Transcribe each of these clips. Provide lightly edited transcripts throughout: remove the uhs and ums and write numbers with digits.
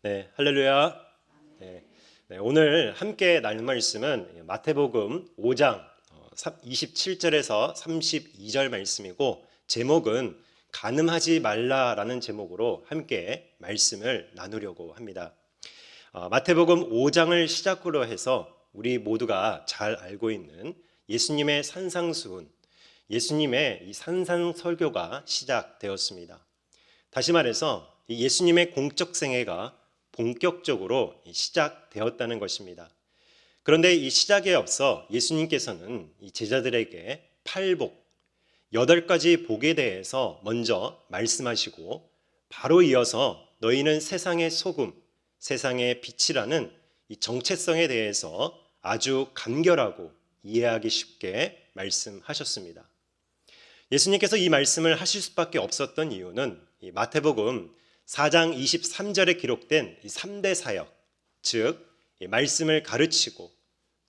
네, 할렐루야. 네, 오늘 함께 나눌 말씀은 마태복음 5장 27절에서 32절 말씀이고, 제목은 간음하지 말라라는 제목으로 함께 말씀을 나누려고 합니다. 마태복음 5장을 시작으로 해서 우리 모두가 잘 알고 있는 예수님의 산상수훈, 예수님의 이 산상설교가 시작되었습니다. 다시 말해서 예수님의 공적 생애가 본격적으로 시작되었다는 것입니다. 그런데 이 시작에 앞서 예수님께서는 이 제자들에게 팔복, 8가지 복에 대해서 먼저 말씀하시고, 바로 이어서 너희는 세상의 소금, 세상의 빛이라는 이 정체성에 대해서 아주 간결하고 이해하기 쉽게 말씀하셨습니다. 예수님께서 이 말씀을 하실 수밖에 없었던 이유는 이 마태복음 4장 23절에 기록된 이 3대 사역, 즉 말씀을 가르치고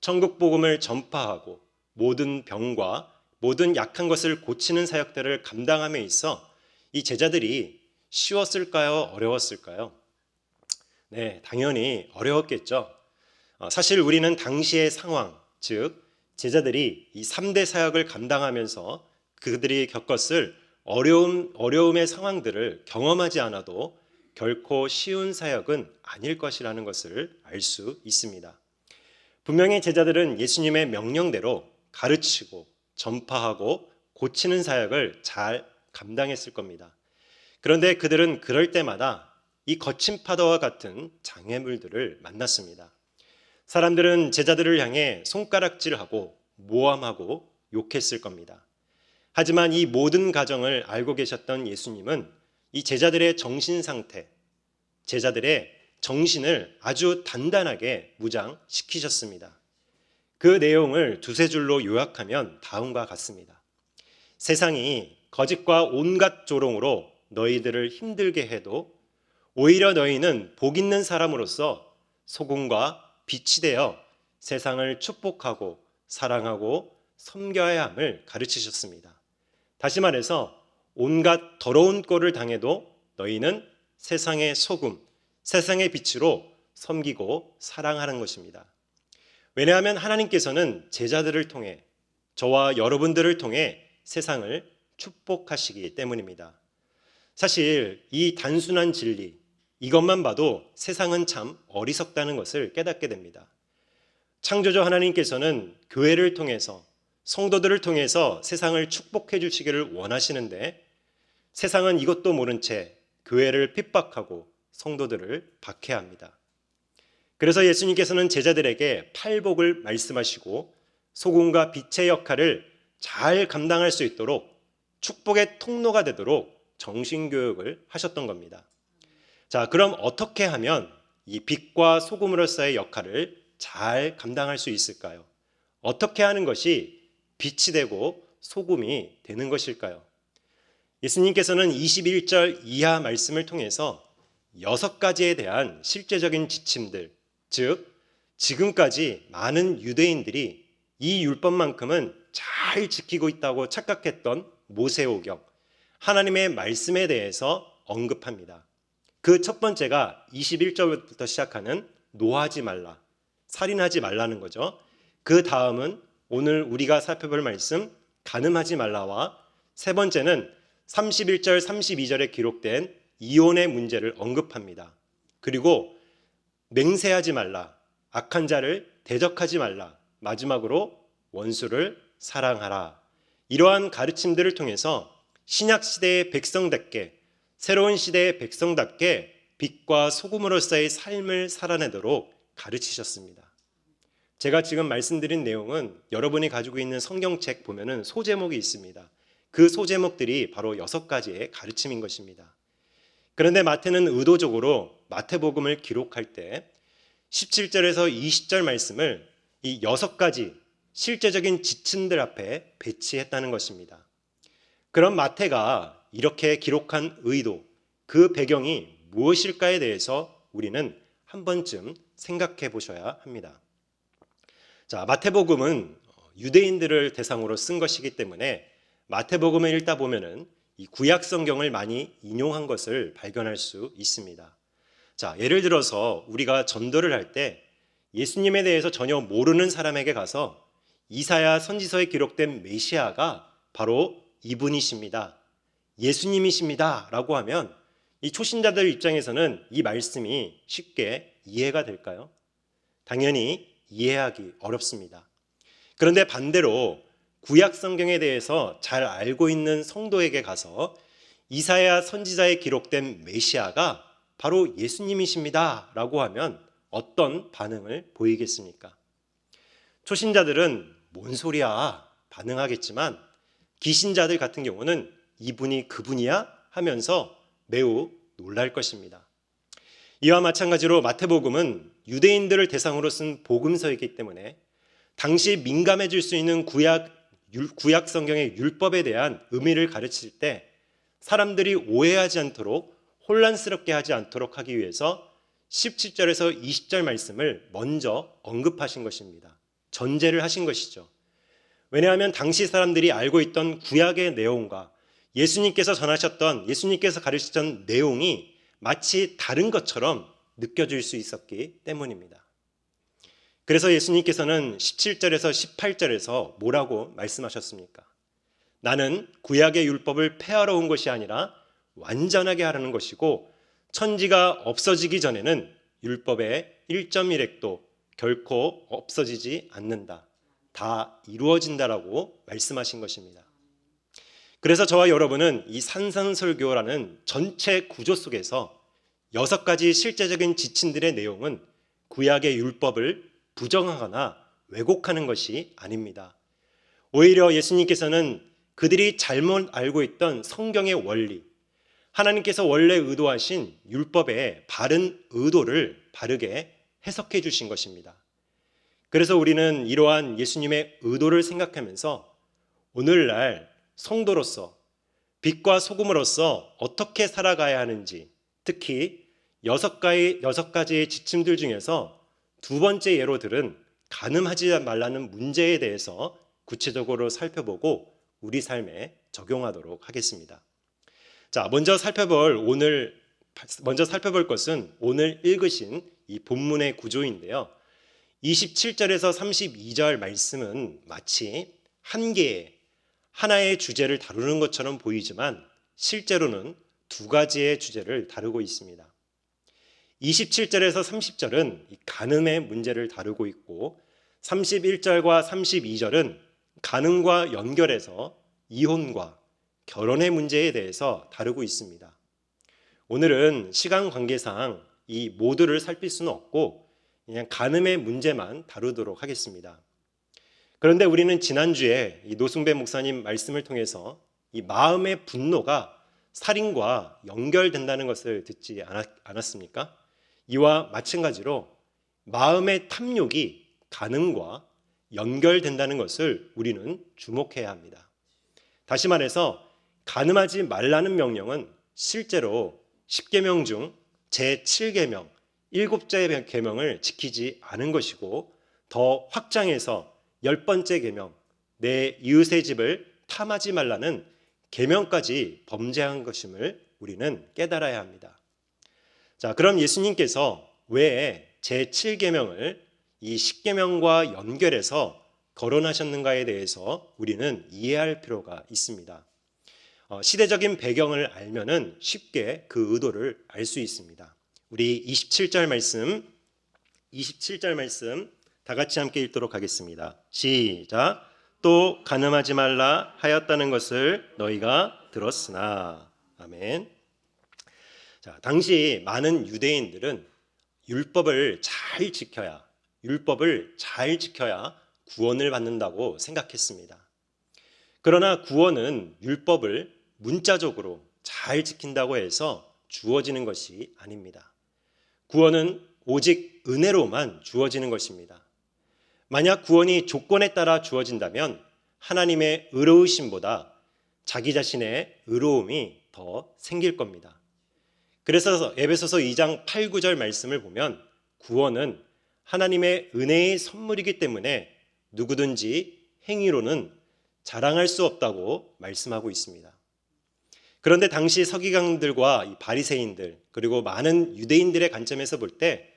천국 복음을 전파하고 모든 병과 모든 약한 것을 고치는 사역들을 감당함에 있어 이 제자들이 쉬웠을까요? 어려웠을까요? 네, 당연히 어려웠겠죠. 사실 우리는 당시의 상황, 즉 제자들이 이 3대 사역을 감당하면서 그들이 겪었을 어려움의 상황들을 경험하지 않아도 결코 쉬운 사역은 아닐 것이라는 것을 알 수 있습니다. 분명히 제자들은 예수님의 명령대로 가르치고 전파하고 고치는 사역을 잘 감당했을 겁니다. 그런데 그들은 그럴 때마다 이 거친 파도와 같은 장애물들을 만났습니다. 사람들은 제자들을 향해 손가락질하고 모함하고 욕했을 겁니다. 하지만 이 모든 과정을 알고 계셨던 예수님은 이 제자들의 정신 상태, 제자들의 정신을 아주 단단하게 무장시키셨습니다. 그 내용을 두세 줄로 요약하면 다음과 같습니다. 세상이 거짓과 온갖 조롱으로 너희들을 힘들게 해도 오히려 너희는 복 있는 사람으로서 소금과 빛이 되어 세상을 축복하고 사랑하고 섬겨야 함을 가르치셨습니다. 다시 말해서 온갖 더러운 꼴을 당해도 너희는 세상의 소금, 세상의 빛으로 섬기고 사랑하는 것입니다. 왜냐하면 하나님께서는 제자들을 통해, 저와 여러분들을 통해 세상을 축복하시기 때문입니다. 사실 이 단순한 진리, 이것만 봐도 세상은 참 어리석다는 것을 깨닫게 됩니다. 창조주 하나님께서는 교회를 통해서, 성도들을 통해서 세상을 축복해 주시기를 원하시는데, 세상은 이것도 모른 채 교회를 핍박하고 성도들을 박해합니다. 그래서 예수님께서는 제자들에게 팔복을 말씀하시고 소금과 빛의 역할을 잘 감당할 수 있도록, 축복의 통로가 되도록 정신교육을 하셨던 겁니다. 자, 그럼 어떻게 하면 이 빛과 소금으로서의 역할을 잘 감당할 수 있을까요? 어떻게 하는 것이 빛이 되고 소금이 되는 것일까요? 예수님께서는 21절 이하 말씀을 통해서 6가지에 대한 실제적인 지침들, 즉 지금까지 많은 유대인들이 이 율법만큼은 잘 지키고 있다고 착각했던 모세오경, 하나님의 말씀에 대해서 언급합니다. 그 첫 번째가 21절부터 시작하는 노하지 말라, 살인하지 말라는 거죠. 그 다음은 오늘 우리가 살펴볼 말씀 간음하지 말라와, 세 번째는 31절 32절에 기록된 이혼의 문제를 언급합니다. 그리고 맹세하지 말라, 악한 자를 대적하지 말라, 마지막으로 원수를 사랑하라. 이러한 가르침들을 통해서 신약 시대의 백성답게, 새로운 시대의 백성답게 빛과 소금으로서의 삶을 살아내도록 가르치셨습니다. 제가 지금 말씀드린 내용은 여러분이 가지고 있는 성경책 보면은 소제목이 있습니다. 그 소제목들이 바로 6가지의 가르침인 것입니다. 그런데 마태는 의도적으로 마태복음을 기록할 때 17절에서 20절 말씀을 이 6가지 실제적인 지침들 앞에 배치했다는 것입니다. 그럼 마태가 이렇게 기록한 의도, 그 배경이 무엇일까에 대해서 우리는 한 번쯤 생각해 보셔야 합니다. 자, 마태복음은 유대인들을 대상으로 쓴 것이기 때문에 마태복음을 읽다 보면은 이 구약 성경을 많이 인용한 것을 발견할 수 있습니다. 자, 예를 들어서 우리가 전도를 할 때 예수님에 대해서 전혀 모르는 사람에게 가서 이사야 선지서에 기록된 메시아가 바로 이분이십니다, 예수님이십니다 라고 하면 이 초신자들 입장에서는 이 말씀이 쉽게 이해가 될까요? 당연히 이해하기 어렵습니다. 그런데 반대로 구약 성경에 대해서 잘 알고 있는 성도에게 가서 이사야 선지자에 기록된 메시아가 바로 예수님이십니다 라고 하면 어떤 반응을 보이겠습니까? 초신자들은 뭔 소리야 반응하겠지만, 기신자들 같은 경우는 이분이 그분이야 하면서 매우 놀랄 것입니다. 이와 마찬가지로 마태복음은 유대인들을 대상으로 쓴 복음서이기 때문에 당시 민감해질 수 있는 구약 성경의 율법에 대한 의미를 가르칠 때 사람들이 오해하지 않도록, 혼란스럽게 하지 않도록 하기 위해서 17절에서 20절 말씀을 먼저 언급하신 것입니다. 전제를 하신 것이죠. 왜냐하면 당시 사람들이 알고 있던 구약의 내용과 예수님께서 가르치셨던 내용이 마치 다른 것처럼 느껴질 수 있었기 때문입니다. 그래서 예수님께서는 17절에서 18절에서 뭐라고 말씀하셨습니까? 나는 구약의 율법을 폐하러 온 것이 아니라 완전하게 하라는 것이고, 천지가 없어지기 전에는 율법의 1.1획도 결코 없어지지 않는다, 다 이루어진다라고 말씀하신 것입니다. 그래서 저와 여러분은 이 산상설교라는 전체 구조 속에서 6가지 실제적인 지침들의 내용은 구약의 율법을 부정하거나 왜곡하는 것이 아닙니다. 오히려 예수님께서는 그들이 잘못 알고 있던 성경의 원리, 하나님께서 원래 의도하신 율법의 바른 의도를 바르게 해석해 주신 것입니다. 그래서 우리는 이러한 예수님의 의도를 생각하면서 오늘날 성도로서, 빛과 소금으로서 어떻게 살아가야 하는지, 특히 6가지의 지침들 중에서 두 번째 예로 들은 간음하지 말라는 문제에 대해서 구체적으로 살펴보고 우리 삶에 적용하도록 하겠습니다. 자, 먼저 살펴볼 것은 오늘 읽으신 이 본문의 구조인데요. 27절에서 32절 말씀은 마치 하나의 주제를 다루는 것처럼 보이지만 실제로는 2가지의 주제를 다루고 있습니다. 27절에서 30절은 간음의 문제를 다루고 있고, 31절과 32절은 간음과 연결해서 이혼과 결혼의 문제에 대해서 다루고 있습니다. 오늘은 시간 관계상 이 모두를 살필 수는 없고 그냥 간음의 문제만 다루도록 하겠습니다. 그런데 우리는 지난주에 이 노승배 목사님 말씀을 통해서 이 마음의 분노가 살인과 연결된다는 것을 듣지 않았습니까? 이와 마찬가지로 마음의 탐욕이 간음과 연결된다는 것을 우리는 주목해야 합니다. 다시 말해서 간음하지 말라는 명령은 실제로 10계명 중 제7계명, 7째 계명을 지키지 않은 것이고, 더 확장해서 10번째 계명, 내 이웃의 집을 탐하지 말라는 계명까지 범죄한 것임을 우리는 깨달아야 합니다. 자, 그럼 예수님께서 왜 제7계명을 이 10계명과 연결해서 거론하셨는가에 대해서 우리는 이해할 필요가 있습니다. 시대적인 배경을 알면은 쉽게 그 의도를 알 수 있습니다. 우리 27절 말씀 다 같이 함께 읽도록 하겠습니다. 시작. 또 간음하지 말라 하였다는 것을 너희가 들었으나. 아멘. 자, 당시 많은 유대인들은 율법을 잘 지켜야 구원을 받는다고 생각했습니다. 그러나 구원은 율법을 문자적으로 잘 지킨다고 해서 주어지는 것이 아닙니다. 구원은 오직 은혜로만 주어지는 것입니다. 만약 구원이 조건에 따라 주어진다면 하나님의 의로우심보다 자기 자신의 의로움이 더 생길 겁니다. 그래서 에베소서 2장 8, 9절 말씀을 보면 구원은 하나님의 은혜의 선물이기 때문에 누구든지 행위로는 자랑할 수 없다고 말씀하고 있습니다. 그런데 당시 서기관들과 이 바리새인들 그리고 많은 유대인들의 관점에서 볼 때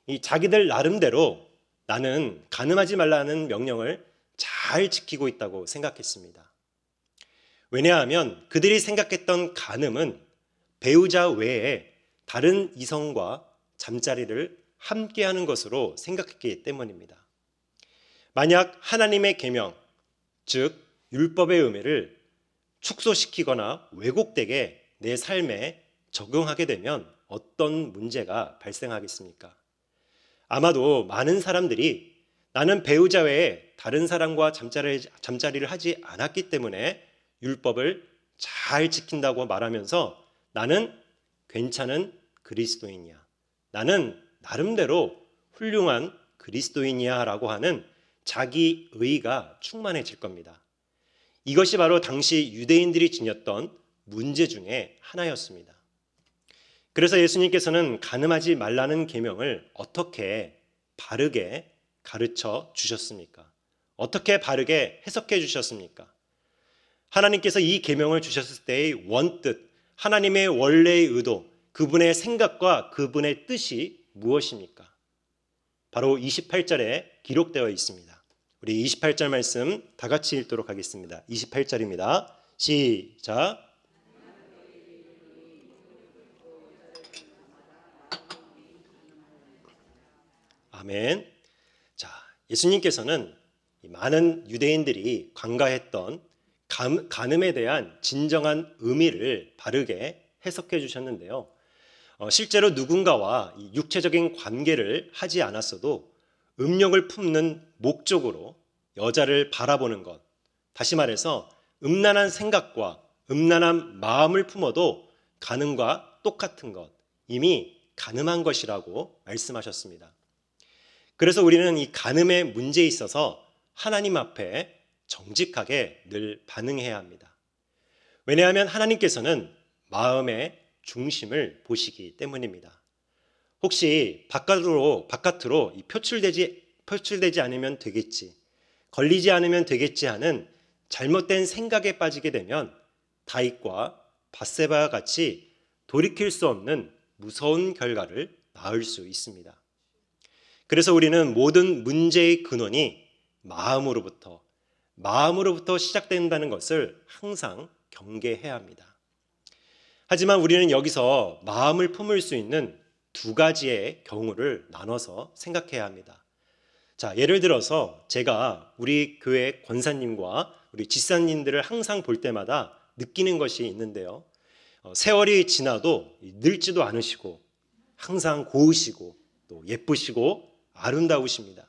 이 자기들 나름대로 나는 간음하지 말라는 명령을 잘 지키고 있다고 생각했습니다. 왜냐하면 그들이 생각했던 간음은 배우자 외에 다른 이성과 잠자리를 함께하는 것으로 생각했기 때문입니다. 만약 하나님의 계명, 즉 율법의 의미를 축소시키거나 왜곡되게 내 삶에 적용하게 되면 어떤 문제가 발생하겠습니까? 아마도 많은 사람들이 나는 배우자 외에 다른 사람과 잠자리를 하지 않았기 때문에 율법을 잘 지킨다고 말하면서 나는 괜찮은 그리스도인이야. 나는 나름대로 훌륭한 그리스도인이야 라고 하는 자기 의가 충만해질 겁니다. 이것이 바로 당시 유대인들이 지녔던 문제 중에 하나였습니다. 그래서 예수님께서는 간음하지 말라는 계명을 어떻게 바르게 가르쳐 주셨습니까? 어떻게 바르게 해석해 주셨습니까? 하나님께서 이 계명을 주셨을 때의 원뜻, 하나님의 원래의 의도, 그분의 생각과 그분의 뜻이 무엇입니까? 바로 28절에 기록되어 있습니다. 우리 28절 말씀 다 같이 읽도록 하겠습니다. 28절입니다. 시작. 아멘. 자, 예수님께서는 많은 유대인들이 관가했던 간음에 대한 진정한 의미를 바르게 해석해 주셨는데요. 실제로 누군가와 육체적인 관계를 하지 않았어도 음욕을 품는 목적으로 여자를 바라보는 것, 다시 말해서 음란한 생각과 음란한 마음을 품어도 간음과 똑같은 것, 이미 간음한 것이라고 말씀하셨습니다. 그래서 우리는 이 간음의 문제에 있어서 하나님 앞에 정직하게 늘 반응해야 합니다. 왜냐하면 하나님께서는 마음의 중심을 보시기 때문입니다. 혹시 바깥으로 표출되지 않으면 되겠지, 걸리지 않으면 되겠지 하는 잘못된 생각에 빠지게 되면 다윗과 밧세바와 같이 돌이킬 수 없는 무서운 결과를 낳을 수 있습니다. 그래서 우리는 모든 문제의 근원이 마음으로부터 시작된다는 것을 항상 경계해야 합니다. 하지만 우리는 여기서 마음을 품을 수 있는 두 가지의 경우를 나눠서 생각해야 합니다. 자, 예를 들어서 제가 우리 교회 권사님과 우리 집사님들을 항상 볼 때마다 느끼는 것이 있는데요. 세월이 지나도 늙지도 않으시고 항상 고우시고 또 예쁘시고 아름다우십니다.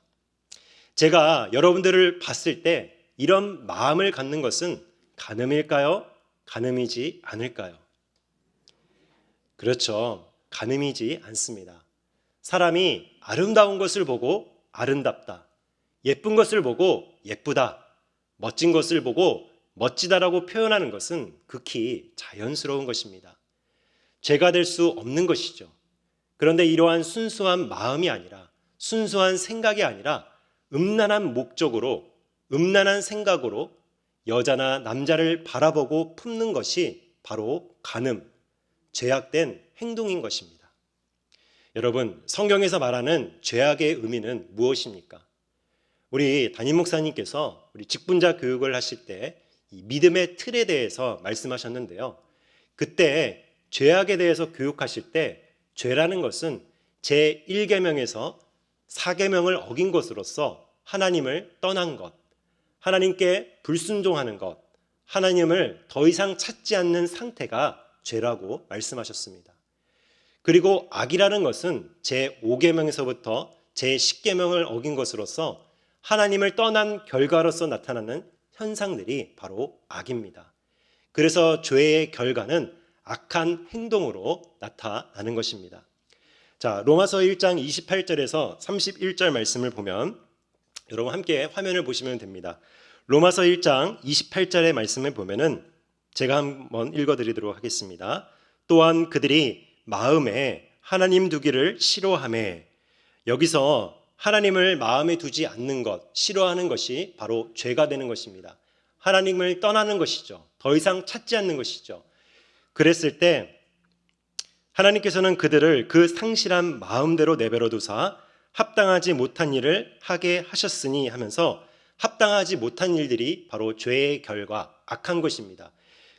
제가 여러분들을 봤을 때 이런 마음을 갖는 것은 간음일까요? 간음이지 않을까요? 그렇죠. 간음이지 않습니다. 사람이 아름다운 것을 보고 아름답다, 예쁜 것을 보고 예쁘다, 멋진 것을 보고 멋지다라고 표현하는 것은 극히 자연스러운 것입니다. 죄가 될 수 없는 것이죠. 그런데 이러한 순수한 마음이 아니라, 순수한 생각이 아니라 음란한 목적으로, 음란한 생각으로 여자나 남자를 바라보고 품는 것이 바로 간음, 죄악된 행동인 것입니다. 여러분, 성경에서 말하는 죄악의 의미는 무엇입니까? 우리 담임 목사님께서 우리 직분자 교육을 하실 때 이 믿음의 틀에 대해서 말씀하셨는데요. 그때 죄악에 대해서 교육하실 때 죄라는 것은 제1계명에서 4계명을 어긴 것으로서 하나님을 떠난 것, 하나님께 불순종하는 것, 하나님을 더 이상 찾지 않는 상태가 죄라고 말씀하셨습니다. 그리고 악이라는 것은 제5계명에서부터 제10계명을 어긴 것으로서 하나님을 떠난 결과로서 나타나는 현상들이 바로 악입니다. 그래서 죄의 결과는 악한 행동으로 나타나는 것입니다. 자, 로마서 1장 28절에서 31절 말씀을 보면 여러분 함께 화면을 보시면 됩니다. 로마서 1장 28절의 말씀을 보면은 제가 한번 읽어드리도록 하겠습니다. 또한 그들이 마음에 하나님 두기를 싫어하매, 여기서 하나님을 마음에 두지 않는 것, 싫어하는 것이 바로 죄가 되는 것입니다. 하나님을 떠나는 것이죠. 더 이상 찾지 않는 것이죠. 그랬을 때 하나님께서는 그들을 그 상실한 마음대로 내버려 두사 합당하지 못한 일을 하게 하셨으니 하면서 합당하지 못한 일들이 바로 죄의 결과, 악한 것입니다.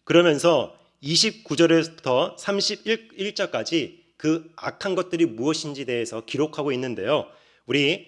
그러면서 29절에서부터 31절까지 그 악한 것들이 무엇인지 대해서 기록하고 있는데요. 우리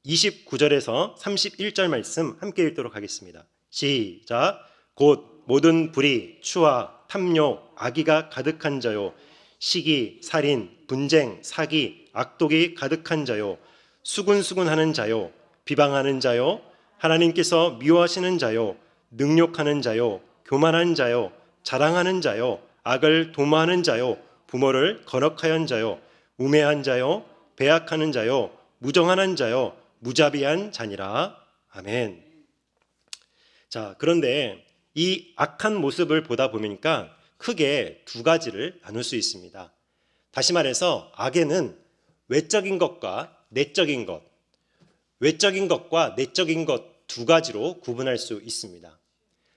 29절에서 31절 말씀 함께 읽도록 하겠습니다. 시작. 곧 모든 불의, 추와, 탐욕, 악의가 가득한 자요, 시기, 살인, 분쟁, 사기, 악독이 가득한 자요, 수군수군하는 자요, 비방하는 자요, 하나님께서 미워하시는 자요, 능욕하는 자요, 교만한 자요, 자랑하는 자요, 악을 도모하는 자요, 부모를 거역하는 자요, 우매한 자요, 배약하는 자요, 무정하는 자요, 무자비한 자니라. 아멘. 자, 그런데 이 악한 모습을 보다 보니까 크게 두 가지를 나눌 수 있습니다. 다시 말해서 악에는 외적인 것과 내적인 것, 외적인 것과 내적인 것 두 가지로 구분할 수 있습니다.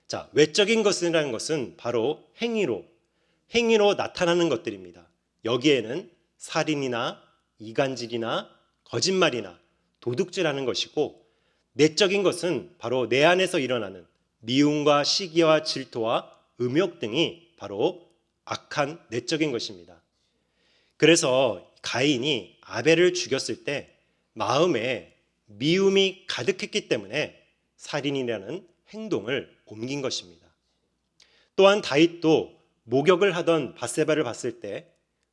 자, 외적인 것이라는 것은 바로 행위로 나타나는 것들입니다. 여기에는 살인이나 이간질이나 거짓말이나 도둑질하는 것이고, 내적인 것은 바로 내 안에서 일어나는 미움과 시기와 질투와 음욕 등이 바로 악한 내적인 것입니다. 그래서 가인이 아벨을 죽였을 때 마음에 미움이 가득했기 때문에 살인이라는 행동을 옮긴 것입니다. 또한 다윗도 모격을 하던 밧세바를 봤을 때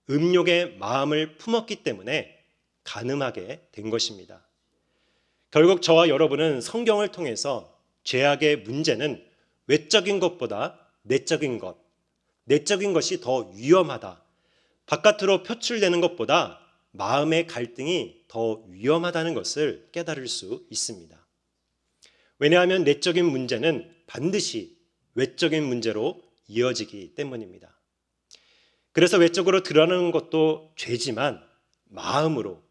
음욕의 마음을 품었기 때문에 간음하게 된 것입니다. 결국 저와 여러분은 성경을 통해서 죄악의 문제는 외적인 것보다 내적인 것이 더 위험하다, 바깥으로 표출되는 것보다 마음의 갈등이 더 위험하다는 것을 깨달을 수 있습니다. 왜냐하면 내적인 문제는 반드시 외적인 문제로 이어지기 때문입니다. 그래서 외적으로 드러나는 것도 죄지만 마음으로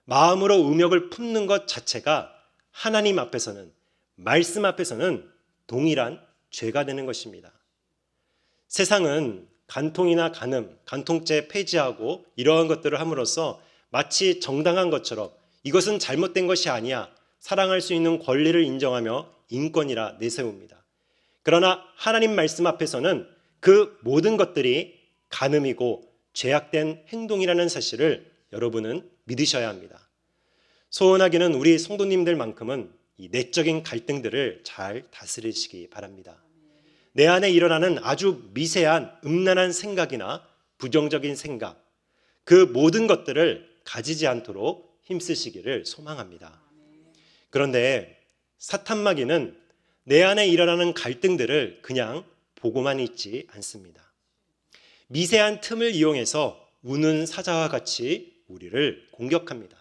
음욕을 품는 것 자체가 하나님 앞에서는, 말씀 앞에서는 동일한 죄가 되는 것입니다. 세상은 간통이나 간음, 간통죄 폐지하고 이러한 것들을 함으로써 마치 정당한 것처럼 이것은 잘못된 것이 아니야, 사랑할 수 있는 권리를 인정하며 인권이라 내세웁니다. 그러나 하나님 말씀 앞에서는 그 모든 것들이 간음이고 죄악된 행동이라는 사실을 여러분은 믿으셔야 합니다. 소원하기는 우리 성도님들만큼은 이 내적인 갈등들을 잘 다스리시기 바랍니다. 내 안에 일어나는 아주 미세한 음란한 생각이나 부정적인 생각, 그 모든 것들을 가지지 않도록 힘쓰시기를 소망합니다. 그런데 사탄마귀는 내 안에 일어나는 갈등들을 그냥 보고만 있지 않습니다. 미세한 틈을 이용해서 우는 사자와 같이 우리를 공격합니다.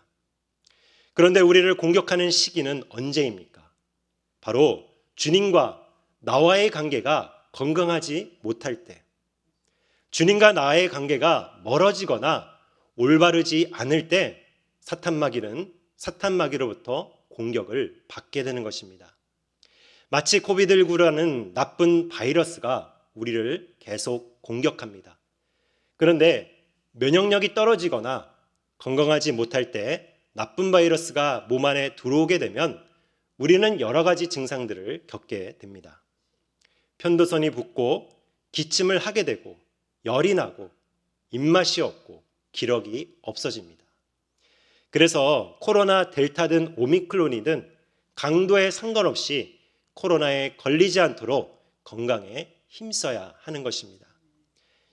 그런데 우리를 공격하는 시기는 언제입니까? 바로 주님과 나와의 관계가 건강하지 못할 때, 주님과 나의 관계가 멀어지거나 올바르지 않을 때 사탄마귀로부터 공격을 받게 되는 것입니다. 마치 코비드19라는 나쁜 바이러스가 우리를 계속 공격합니다. 그런데 면역력이 떨어지거나 건강하지 못할 때 나쁜 바이러스가 몸 안에 들어오게 되면 우리는 여러 가지 증상들을 겪게 됩니다. 편도선이 붓고 기침을 하게 되고 열이 나고 입맛이 없고 기력이 없어집니다. 그래서 코로나 델타든 오미크론이든 강도에 상관없이 코로나에 걸리지 않도록 건강에 힘써야 하는 것입니다.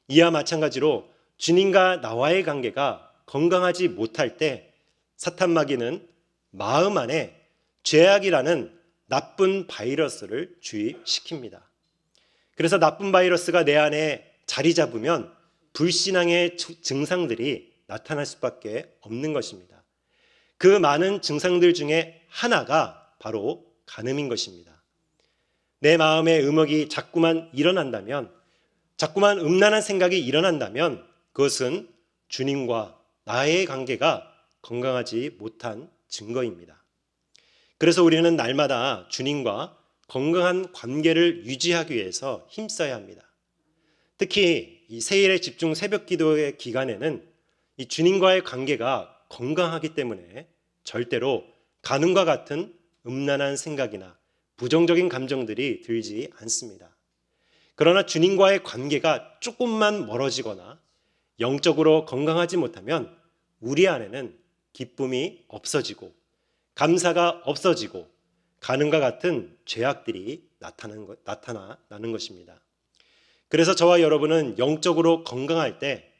이와 마찬가지로 주님과 나와의 관계가 건강하지 못할 때 사탄마귀는 마음 안에 죄악이라는 나쁜 바이러스를 주입시킵니다. 그래서 나쁜 바이러스가 내 안에 자리 잡으면 불신앙의 증상들이 나타날 수밖에 없는 것입니다. 그 많은 증상들 중에 하나가 바로 간음인 것입니다. 내 마음에 음욕이 자꾸만 일어난다면, 자꾸만 음란한 생각이 일어난다면 그것은 주님과 나의 관계가 건강하지 못한 증거입니다. 그래서 우리는 날마다 주님과 건강한 관계를 유지하기 위해서 힘써야 합니다. 특히 특히 이 세일의 집중 새벽 기도의 기간에는 이 주님과의 관계가 건강하기 때문에 절대로 간음과 같은 음란한 생각이나 부정적인 감정들이 들지 않습니다. 그러나 주님과의 관계가 조금만 멀어지거나 영적으로 건강하지 못하면 우리 안에는 기쁨이 없어지고 감사가 없어지고 간음과 같은 죄악들이 나타나는 것입니다. 그래서 저와 여러분은 영적으로 건강할 때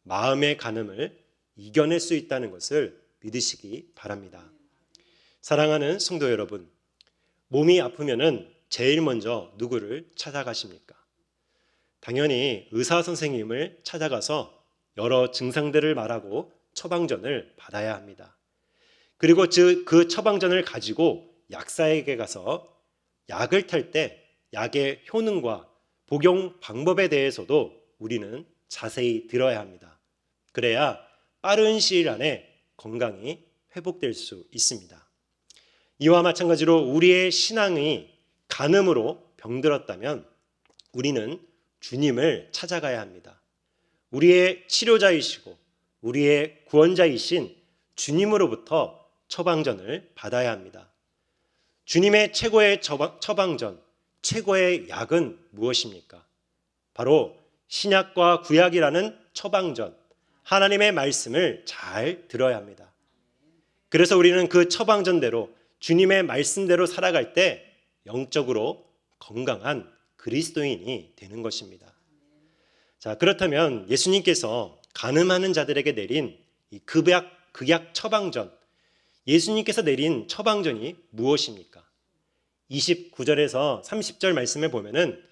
마음의 간음을 이겨낼 수 있다는 것을 믿으시기 바랍니다. 사랑하는 성도 여러분, 몸이 아프면은 제일 먼저 누구를 찾아가십니까? 당연히 의사 선생님을 찾아가서 여러 증상들을 말하고 처방전을 받아야 합니다. 그리고 그 처방전을 가지고 약사에게 가서 약을 탈 때 약의 효능과 복용 방법에 대해서도 우리는 자세히 들어야 합니다. 그래야 빠른 시일 안에 건강이 회복될 수 있습니다. 이와 마찬가지로 우리의 신앙이 간음으로 병들었다면 우리는 주님을 찾아가야 합니다. 우리의 치료자이시고 우리의 구원자이신 주님으로부터 처방전을 받아야 합니다. 주님의 최고의 처방전, 최고의 약은 무엇입니까? 바로 신약과 구약이라는 처방전, 하나님의 말씀을 잘 들어야 합니다. 그래서 우리는 그 처방전대로 주님의 말씀대로 살아갈 때 영적으로 건강한 그리스도인이 되는 것입니다. 자, 그렇다면 예수님께서 간음하는 자들에게 내린 이 극약 처방전, 예수님께서 내린 처방전이 무엇입니까? 29절에서 30절 말씀을 보면은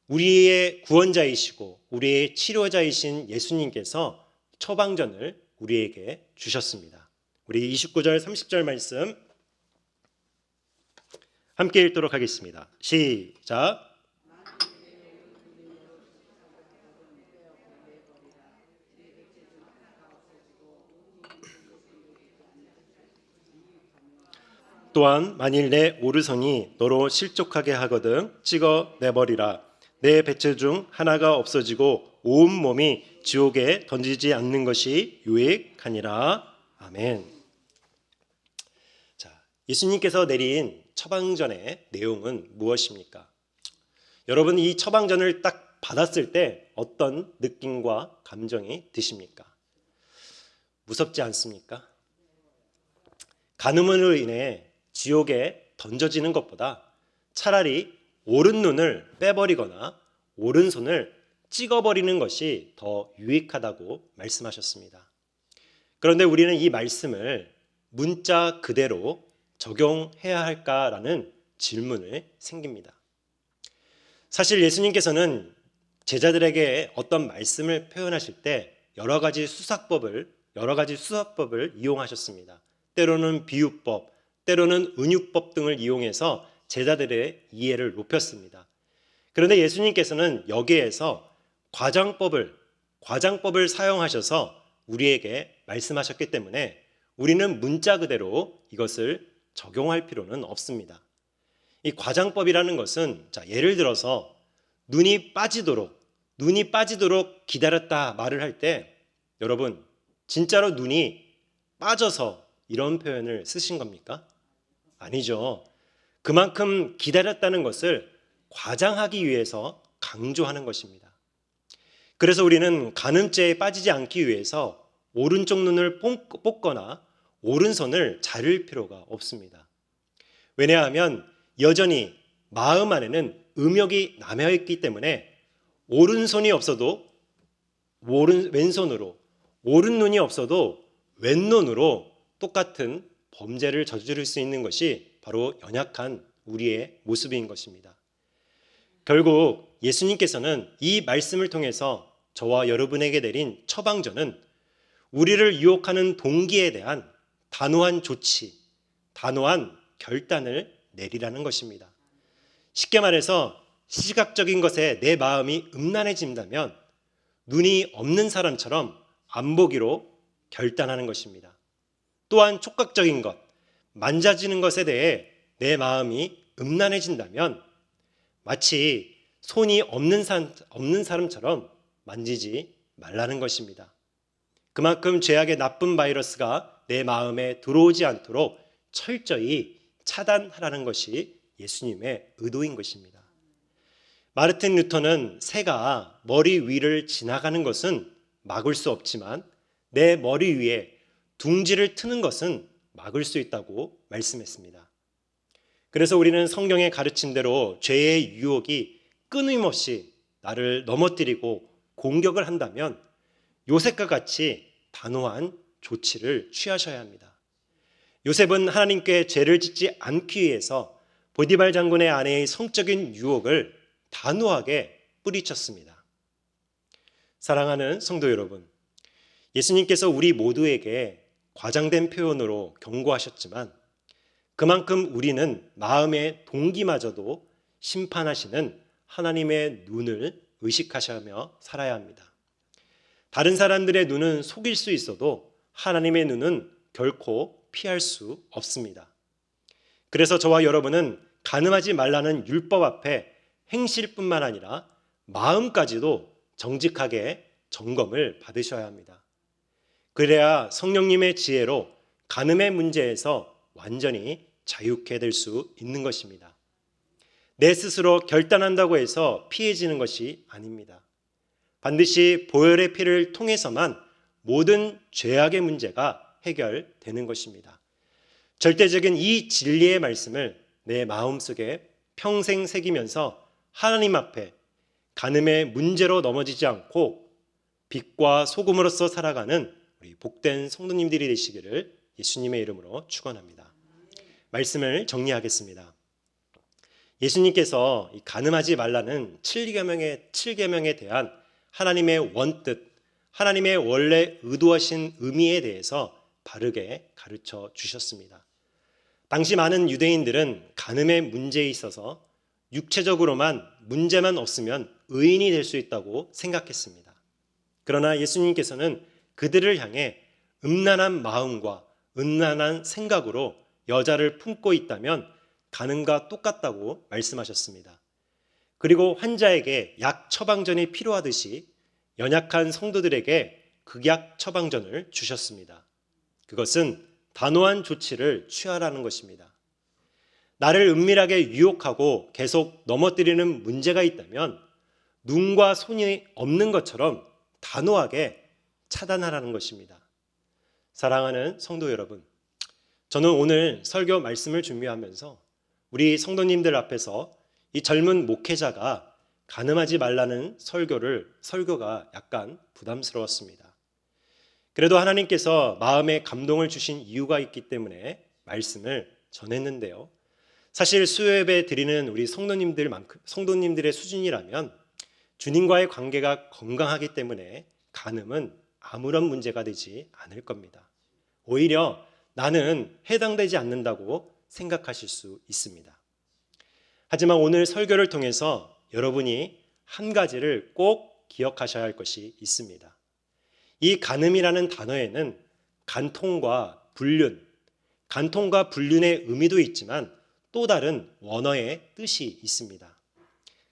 우리의 구원자이시고 우리의 치료자이신 예수님께서 처방전을 우리에게 주셨습니다. 우리 29절 30절 말씀 함께 읽도록 하겠습니다. 시작. 또한 만일 내 오르손이 너로 실족하게 하거든 찍어내버리라. 내 배체 중 하나가 없어지고 온 몸이 지옥에 던지지 않는 것이 유익하니라. 아멘. 자, 예수님께서 내린 처방전의 내용은 무엇입니까? 여러분, 이 처방전을 딱 받았을 때 어떤 느낌과 감정이 드십니까? 무섭지 않습니까? 간음으로 인해 지옥에 던져지는 것보다 차라리 오른눈을 빼버리거나 오른손을 찍어버리는 것이 더 유익하다고 말씀하셨습니다. 그런데 우리는 이 말씀을 문자 그대로 적용해야 할까라는 질문이 생깁니다. 사실 예수님께서는 제자들에게 어떤 말씀을 표현하실 때 여러 가지 수사법을 이용하셨습니다. 때로는 비유법, 때로는 은유법 등을 이용해서 제자들의 이해를 높였습니다. 그런데 예수님께서는 여기에서 과장법을 사용하셔서 우리에게 말씀하셨기 때문에 우리는 문자 그대로 이것을 적용할 필요는 없습니다. 이 과장법이라는 것은 예를 들어서 눈이 빠지도록 기다렸다 말을 할 때 여러분 진짜로 눈이 빠져서 이런 표현을 쓰신 겁니까? 아니죠. 그만큼 기다렸다는 것을 과장하기 위해서 강조하는 것입니다. 그래서 우리는 간음죄에 빠지지 않기 위해서 오른쪽 눈을 뽑거나 오른손을 자를 필요가 없습니다. 왜냐하면 여전히 마음 안에는 음욕이 남아있기 때문에 오른손이 없어도 왼손으로, 오른눈이 없어도 왼눈으로 똑같은 범죄를 저지를 수 있는 것이 바로 연약한 우리의 모습인 것입니다. 결국 예수님께서는 이 말씀을 통해서 저와 여러분에게 내린 처방전은 우리를 유혹하는 동기에 대한 단호한 조치, 단호한 결단을 내리라는 것입니다. 쉽게 말해서 시각적인 것에 내 마음이 음란해진다면 눈이 없는 사람처럼 안 보기로 결단하는 것입니다. 또한 촉각적인 것, 만져지는 것에 대해 내 마음이 음란해진다면 마치 손이 없는 사람처럼 만지지 말라는 것입니다. 그만큼 죄악의 나쁜 바이러스가 내 마음에 들어오지 않도록 철저히 차단하라는 것이 예수님의 의도인 것입니다. 마르틴 루터는 새가 머리 위를 지나가는 것은 막을 수 없지만 내 머리 위에 둥지를 트는 것은 막을 수 있다고 말씀했습니다. 그래서 우리는 성경의 가르침대로 죄의 유혹이 끊임없이 나를 넘어뜨리고 공격을 한다면 요셉과 같이 단호한 조치를 취하셔야 합니다. 요셉은 하나님께 죄를 짓지 않기 위해서 보디발 장군의 아내의 성적인 유혹을 단호하게 뿌리쳤습니다. 사랑하는 성도 여러분, 예수님께서 우리 모두에게 과장된 표현으로 경고하셨지만 그만큼 우리는 마음의 동기마저도 심판하시는 하나님의 눈을 의식하시며 살아야 합니다. 다른 사람들의 눈은 속일 수 있어도 하나님의 눈은 결코 피할 수 없습니다. 그래서 저와 여러분은 간음하지 말라는 율법 앞에 행실뿐만 아니라 마음까지도 정직하게 점검을 받으셔야 합니다. 그래야 성령님의 지혜로 간음의 문제에서 완전히 자유케 될 수 있는 것입니다. 내 스스로 결단한다고 해서 피해지는 것이 아닙니다. 반드시 보혈의 피를 통해서만 모든 죄악의 문제가 해결되는 것입니다. 절대적인 이 진리의 말씀을 내 마음속에 평생 새기면서 하나님 앞에 간음의 문제로 넘어지지 않고 빛과 소금으로서 살아가는 우리 복된 성도님들이 되시기를 예수님의 이름으로 축원합니다. 말씀을 정리하겠습니다. 예수님께서 간음하지 말라는 7계명에 대한 하나님의 원뜻, 하나님의 원래 의도하신 의미에 대해서 바르게 가르쳐 주셨습니다. 당시 많은 유대인들은 간음의 문제에 있어서 육체적으로만 문제만 없으면 의인이 될 수 있다고 생각했습니다. 그러나 예수님께서는 그들을 향해 음란한 마음과 음란한 생각으로 여자를 품고 있다면 간음과 똑같다고 말씀하셨습니다. 그리고 환자에게 약 처방전이 필요하듯이 연약한 성도들에게 극약 처방전을 주셨습니다. 그것은 단호한 조치를 취하라는 것입니다. 나를 은밀하게 유혹하고 계속 넘어뜨리는 문제가 있다면 눈과 손이 없는 것처럼 단호하게 차단하라는 것입니다. 사랑하는 성도 여러분, 저는 오늘 설교 말씀을 준비하면서 우리 성도님들 앞에서 이 젊은 목회자가 간음하지 말라는 설교가 약간 부담스러웠습니다. 그래도 하나님께서 마음에 감동을 주신 이유가 있기 때문에 말씀을 전했는데요. 사실 수요예배 드리는 우리 성도님들의 수준이라면 주님과의 관계가 건강하기 때문에 간음은 아무런 문제가 되지 않을 겁니다. 오히려 나는 해당되지 않는다고 생각하실 수 있습니다. 하지만 오늘 설교를 통해서 여러분이 한 가지를 꼭 기억하셔야 할 것이 있습니다. 이 간음이라는 단어에는 간통과 불륜의 의미도 있지만 또 다른 원어의 뜻이 있습니다.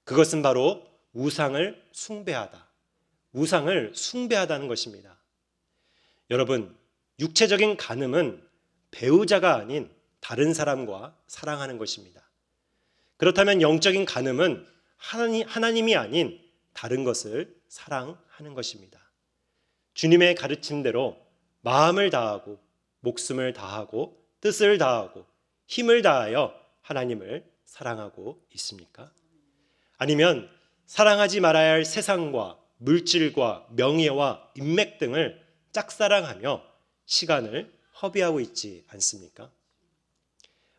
그것은 바로 우상을 숭배하다는 것입니다. 여러분, 육체적인 간음은 배우자가 아닌 다른 사람과 사랑하는 것입니다. 그렇다면 영적인 간음은 하나님이 아닌 다른 것을 사랑하는 것입니다. 주님의 가르침대로 마음을 다하고 목숨을 다하고 뜻을 다하고 힘을 다하여 하나님을 사랑하고 있습니까? 아니면 사랑하지 말아야 할 세상과 물질과 명예와 인맥 등을 짝사랑하며 시간을 허비하고 있지 않습니까?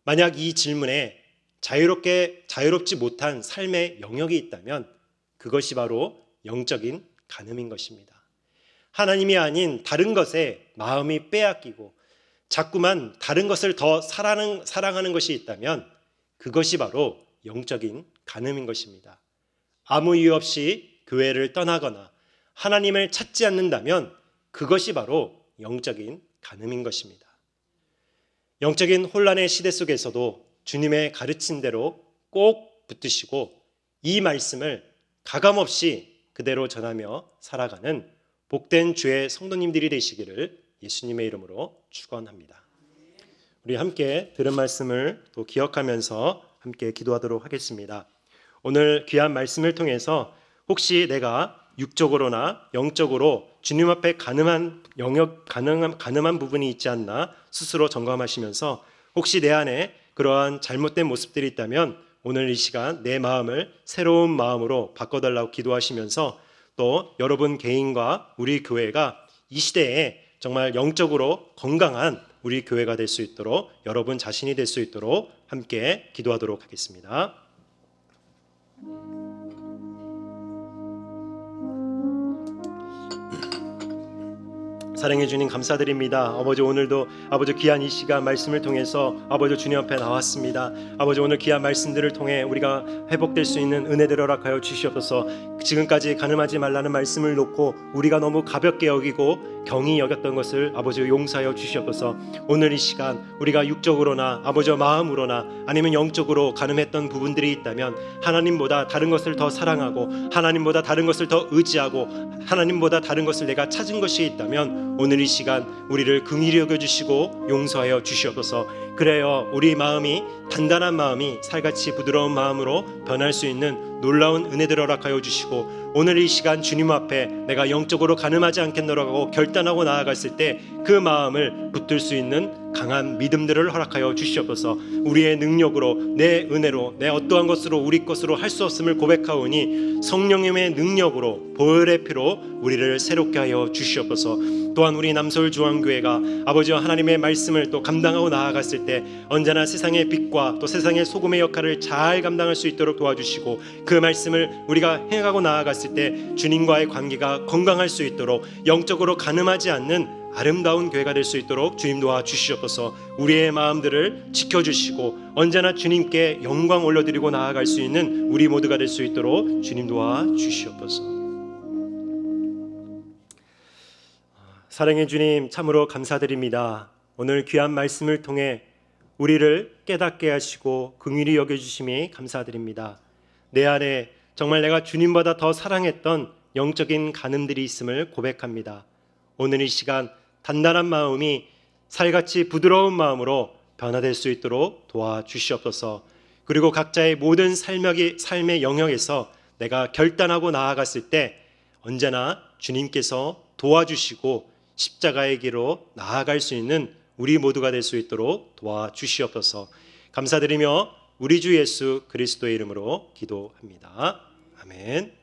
만약 이 질문에 자유롭지 못한 삶의 영역이 있다면 그것이 바로 영적인 간음인 것입니다. 하나님이 아닌 다른 것에 마음이 빼앗기고 자꾸만 다른 것을 더 사랑하는 것이 있다면 그것이 바로 영적인 간음인 것입니다. 아무 이유 없이 교회를 떠나거나 하나님을 찾지 않는다면 그것이 바로 영적인 간음인 것입니다. 영적인 혼란의 시대 속에서도 주님의 가르침대로 꼭 붙드시고 이 말씀을 가감없이 그대로 전하며 살아가는 복된 주의 성도님들이 되시기를 예수님의 이름으로 축원합니다. 우리 함께 들은 말씀을 또 기억하면서 함께 기도하도록 하겠습니다. 오늘 귀한 말씀을 통해서 혹시 내가 육적으로나 영적으로 주님 앞에 가늠한 부분이 있지 않나 스스로 점검하시면서 혹시 내 안에 그러한 잘못된 모습들이 있다면 오늘 이 시간 내 마음을 새로운 마음으로 바꿔달라고 기도하시면서 또 여러분 개인과 우리 교회가 이 시대에 정말 영적으로 건강한 우리 교회가 될 수 있도록 여러분 자신이 될 수 있도록 함께 기도하도록 하겠습니다. 사랑해 주님 감사드립니다. 아버지 오늘도 아버지 귀한 이 시간 말씀을 통해서 아버지 주님 앞에 나왔습니다. 아버지 오늘 귀한 말씀들을 통해 우리가 회복될 수 있는 은혜를 허락하여 주시옵소서. 지금까지 가늠하지 말라는 말씀을 놓고 우리가 너무 가볍게 여기고 경히 여겼던 것을 아버지 용서하여 주시옵소서. 오늘 이 시간 우리가 육적으로나 아버지 마음으로나 아니면 영적으로 가늠했던 부분들이 있다면 하나님보다 다른 것을 더 사랑하고 하나님보다 다른 것을 더 의지하고 하나님보다 다른 것을 내가 찾은 것이 있다면 오늘 이 시간 우리를 긍휼히 여겨주시고 용서하여 주시옵소서. 그래요 우리 마음이 단단한 마음이 살같이 부드러운 마음으로 변할 수 있는 놀라운 은혜들을 허락하여 주시고 오늘 이 시간 주님 앞에 내가 영적으로 가늠하지 않겠노라고 결단하고 나아갔을 때 그 마음을 붙들 수 있는 강한 믿음들을 허락하여 주시옵소서. 우리의 능력으로 내 은혜로 내 어떠한 것으로 우리 것으로 할 수 없음을 고백하오니 성령님의 능력으로 보혈의 피로 우리를 새롭게 하여 주시옵소서. 또한 우리 남서울 중앙교회가 아버지와 하나님의 말씀을 또 감당하고 나아갔을 때 언제나 세상의 빛과 또 세상의 소금의 역할을 잘 감당할 수 있도록 도와주시고 그 말씀을 우리가 행하고 나아갔을 때 주님과의 관계가 건강할 수 있도록 영적으로 가늠하지 않는 아름다운 교회가 될 수 있도록 주님 도와주시옵소서. 우리의 마음들을 지켜주시고 언제나 주님께 영광 올려드리고 나아갈 수 있는 우리 모두가 될 수 있도록 주님 도와주시옵소서. 사랑의 주님 참으로 감사드립니다. 오늘 귀한 말씀을 통해 우리를 깨닫게 하시고 긍휼히 여겨주심이 감사드립니다. 내 안에 정말 내가 주님보다 더 사랑했던 영적인 가늠들이 있음을 고백합니다. 오늘 이 시간 단단한 마음이 살같이 부드러운 마음으로 변화될 수 있도록 도와주시옵소서. 그리고 각자의 모든 삶의 영역에서 내가 결단하고 나아갔을 때 언제나 주님께서 도와주시고 십자가의 길로 나아갈 수 있는 우리 모두가 될 수 있도록 도와주시옵소서. 감사드리며 우리 주 예수 그리스도의 이름으로 기도합니다. 아멘.